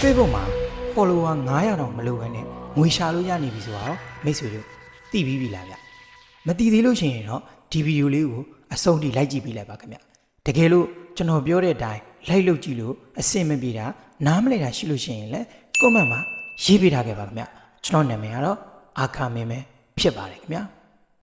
Facebook မှာ follower 900တောင်မလိုဘဲနဲ့ငွေရှာလို့ရနေပြီဆိုတော့မိတ်ဆွေတို့သိပြီးပြီလားဗျမသိသေးလို့ရှိရင်တော့ဒီဗီဒီယိုလေးကိုအဆုံးထိလိုက်ကြည့်ပေးလိုက်ပါခင်ဗျတကယ်လို့ကျွန်တော်ပြောတဲ့အတိုင်းလိုက်လုပ်ကြည့်လို့အဆင်မပြေတာနားမလည်တာရှိလို့ရှိရင်လည်း comment မှာရေးပေးထားခဲ့ပါခင်ဗျကျွန်တော်နာမည်ကတော့အာခါမင်းပဲဖြစ်ပါတယ်ခင်ဗျ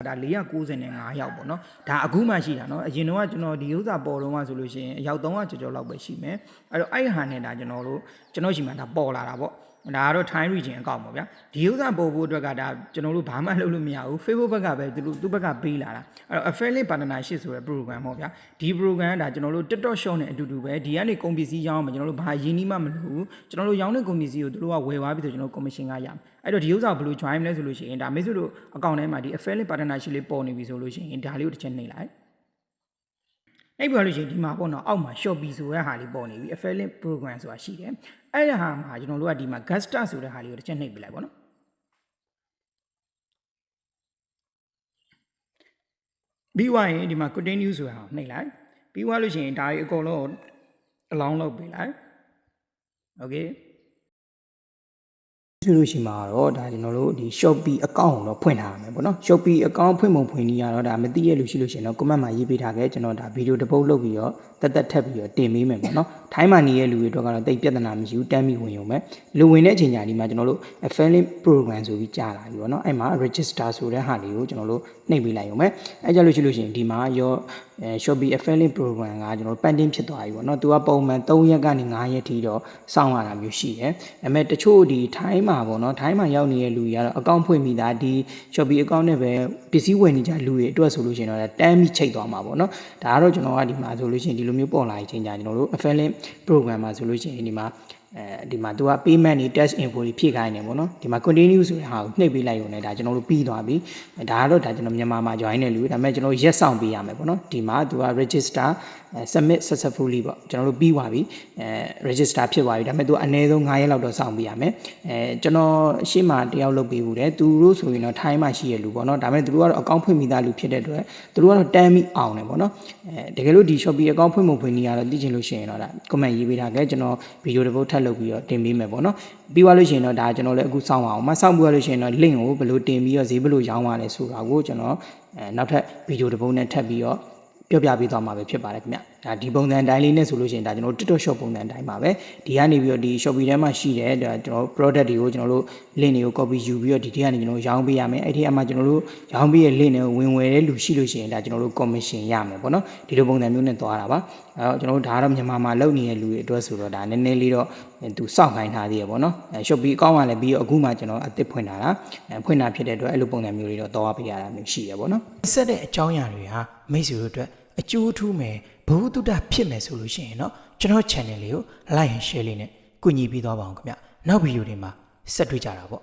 ဒါ495ယောက်ပေါ့နော်ဒါအခုမှရှိတာเนาะအရင်တော့ကျွန်တော်ဒီဥစ္စာပေါ်တော့မှဆိုလို့ရှိရင်အယောက်300ကျော်ကျော်လောက်ပဲရှိမယ်အဲ့တော့အဲ့ဟာနဲ့ဒါကျွန်တော်ရှိမှဒါပေါ်လာတာပေါ့ဒါကတော့ time region အကောင့်ပေါ့ဗျာဒီဥစ္စာပေါ်ဖို့အတွက်ကဒါကျွန်တော်တို့ဘာမှလုပ်လို့မရဘူး Facebook ဘက်ကပဲသူ့ဘက်ကပေးလာတာအဲ့တော့ affiliate partnership ဆိုတဲ့ program ပေါ့ဗျာဒီ program ကဒါကျွန်တော်တို့ TikTok shop နဲ့အတူတူပဲဒီကနေကုန်ပစ္စည်းရောင်းမှာကျွန်တော်တို့ဘာရင်းနှီးမှမလို့ကျွန်တော်တို့ရောင်းတဲ့ကုန်ပစ္စည်းကိုသူတို့ကဝယ်သွားပြီးဆိုကျွန်တော် commission ကရမယ်အဲ့တော့ဒီဥစ္စာကိုဘယ်လို join လဲဆိုလို့ရှိရင်ဒါမိတ်ဆွေတို့အကောင့်ထဲမှာဒီ affiliate partnership လေးပေါ်နေပြီဆိုလို့ရှိရင်ဒါလေးကိုတစ်ချက်နှိပ်လိုက်အဲ့ပြောလို့ရှိရင်ဒီမှာပေါ့နော်အောက်မှာ Shopee ဆိုတဲ့ဟာလေးပေါ်နေပြီ affiliate program ဆိုတာရှိတယ်အဲ့ဒါဟာမှာကျွန်တော်တို့ကဒီမှာ Gusta ဆိုတဲ့ဟာလေးကိုတစ်ချက်နှိပ်ပြလိုက်ပေါ့နော်ပြီးွားရင်ဒီမှာ continue ဆိုတာကိုနှိပ်လိုက်ပြီးွားလို့ရှိရင်ဒါကြီးအကုန်လုံးအလောင်းလုပ်ပေးလိုက် okayဆိုလို့ရှိမှာတော့ဒါကျွန်တော်တို့ဒီ Shopee account ကိုတော့ဖွင့်ထားရမယ်ပေါ့နော် Shopee account ဖွင့်ပုံဖွင့်နည်းရတော့ဒါမသိရလို့ရှိလို့ရှိရင်တော့ comment မှာရေးပေးထားခဲ့ကျွန်တော်ဒါဗီဒီယိုတစ်ပုတ်လုပ်ပြီးတော့တက်ထပ်ပြီးတော့တင်ပေးမယ်ပေါ့နော်ထိုင်းမှာနေတဲ့လူတွေတော့ကတော့တိတ်ပြဿနာမရှိဘူးတမ်းပြီးဝင်ရုံပဲလူဝင်တဲ့အချိန်ညာဒီမှာကျွန်တော်တို့ affiliate program ဆိုပြီးကြားလာပြီပေါ့နော်အဲ့မှာ register ဆိုတဲ့ဟာလေးကိုကျွန်တော်တို့နှိပ်ပေးလိုက်ရုံပဲအဲ့ကြလို့ရှိလို့ရှိရင်ဒီမှာရောShopee affiliate program ကကျွန်တော်တို့ pending ဖြစ်သွားပြီပေါ့နော်သူကပုံမှန်3ရက်ကနေ5ရက်ထိတော့စောင့်ရတာမျိုးရှိတယ်ဒါပေမဲ့တချို့ဒီထိုင်းမှာပေါ့နော်ထိုင်းမှာရောက်နေတဲ့လူတွေကတော့ account ဖွင့်ပြီးသားဒီ Shopee account နဲ့ပဲပစ္စည်းဝယ်နေကြလူတွေအတွက်ဆိုလို့ရှိရင်တော့တန်းပြီးချိတ်သွားမှာပေါ့နော်ဒါကတော့ကျွန်တော်ကဒီမှာဆိုလို့ရှိရင်ဒီလိုမျိုးပေါ်လာချိန်ကြာကျွန်တော်တို့ affiliate program မှာဆိုလို့ရှိရင်ဒီမှာသူက payment တွေ test info တွေဖြည့်ခိုင်းနေပေါ့နော်ဒီမှာ continue ဆိုတဲ့ဟာကိုနှိပ်ပေးလိုက်ရုံနဲ့ဒါကျွန်တော်တို့ပြီးသွားပြီဒါကတော့ဒါကျွန်တော်မြန်မာမှာ join နေလူဒါပေမဲ့ကျွန်တော်ရက်ဆောင်ပေးရမယ်ပေါ့နော်ဒီမှာသူက register submit successfully ပေါ့ကျွန်တော်တို့ပြီးသွားပြီregister ဖြစ်သွားပြီဒါပေမဲ့သူအနည်းဆုံး9ရက်လောက်တော့စောင့်ပေးရမယ်ကျွန်တော်ရှေ့မှာတယောက်လုပ်ပေးဘူးတယ်သူတို့ဆိုရင်တော့ထိုင်းမှာရှိရလူပေါ့နော်ဒါပေမဲ့သူတို့ကတော့ account ဖွင့်မိသားလူဖြစ်တဲ့အတွက်သူတို့ကတော့တန်းပြီးအောင်တယ်ပေါ့နော်တကယ်လို့ဒီ Shopee account ဖွင့်ဖို့ဖွင့်နေရတော့သိချင်လို့ရှိရင်တော့ဒါ comment ရေးပေးထားခဲ့ကျွန်တော်ဗီဒီယိုတစ်ပုတ်ထပ်လုပ်ပြီးတော့တင်ပေးမယ်ပေါ့နော်ပြီးသွားလို့ရှိရင်တော့ဒါကျွန်တော်လည်းအခုစောင့်အောင်မစောင့်ပြီးလို့ရှိရင်တော့ link ကိုဘယ်လိုတင်ပြီးတော့ဈေးဘယ်လိုရောင်းရလဲဆိုတာကိုကျွန်တော်နောက်ထပ်ဗီဒီယိုတစ်ပုတ်နဲ့ထပ်ပြီးတော့ပြောပြပေးသွားမှာပဲဖြစ်ပါတယ်ခင်ဗျဒါဒီပုံစံတိုင်းလေးနဲ့ဆိုလို့ရှိရင်ဒါကျွန်တော် TikTok shop ပုံစံတိုင်းပါပဲဒီကနေပြီးတော့ဒီ Shopee ထဲမှာရှိတဲ့ဒါကျွန်တော် product တွေကိုကျွန်တော်တို့ link တွေကို copy ယူပြီးတော့ဒီထဲကနေကျွန်တော်ရောင်းပေးရမယ်အဲ့ဒီအမှကျွန်တော်တို့ရောင်းပေးရဲ့ link တွေကိုဝင်ဝယ်တဲ့လူရှိလို့ရှိရင်ဒါကျွန်တော်တို့ commission ရမယ်ပေါ့နော်ဒီလိုပုံစံမျိုးနဲ့သွားတာပါအဲ့တော့ကျွန်တော်တို့ဒါကတော့မြန်မာမှာလုပ်နေတဲ့လူတွေအတွက်ဆိုတော့ဒါနည်းနည်းလေးတော့သူစောင့်ခိုင်းထားသေးရပေါ့နော် Shopee account ကလည်းပြီးတော့အခုမှကျွန်တော်အသစ်ဖွင့်တာလားဖွင့်တာဖြစ်တဲ့အတွက်အဲ့လိုပုံစံမျိုးတွေတော့သွားပေးရတာမျိုးရှိရပေါ့နော်ဆက်တဲ့အကြောင်းအရာတွေဟာမိတ်ဆွေတို့အတွက်အကျိုးထူးမယ်ဘဝတုဒ္ဒဖြစ်မယ်ဆိုလို့ရှိရင်เนาะကျွန်တော် channel လေးကို like and share လေးနဲ့ကူညီပေးသွားပါအောင်ခင်ဗျနောက်ဗီဒီယိုတွေမှာဆက်တွေ့ကြတာပေါ့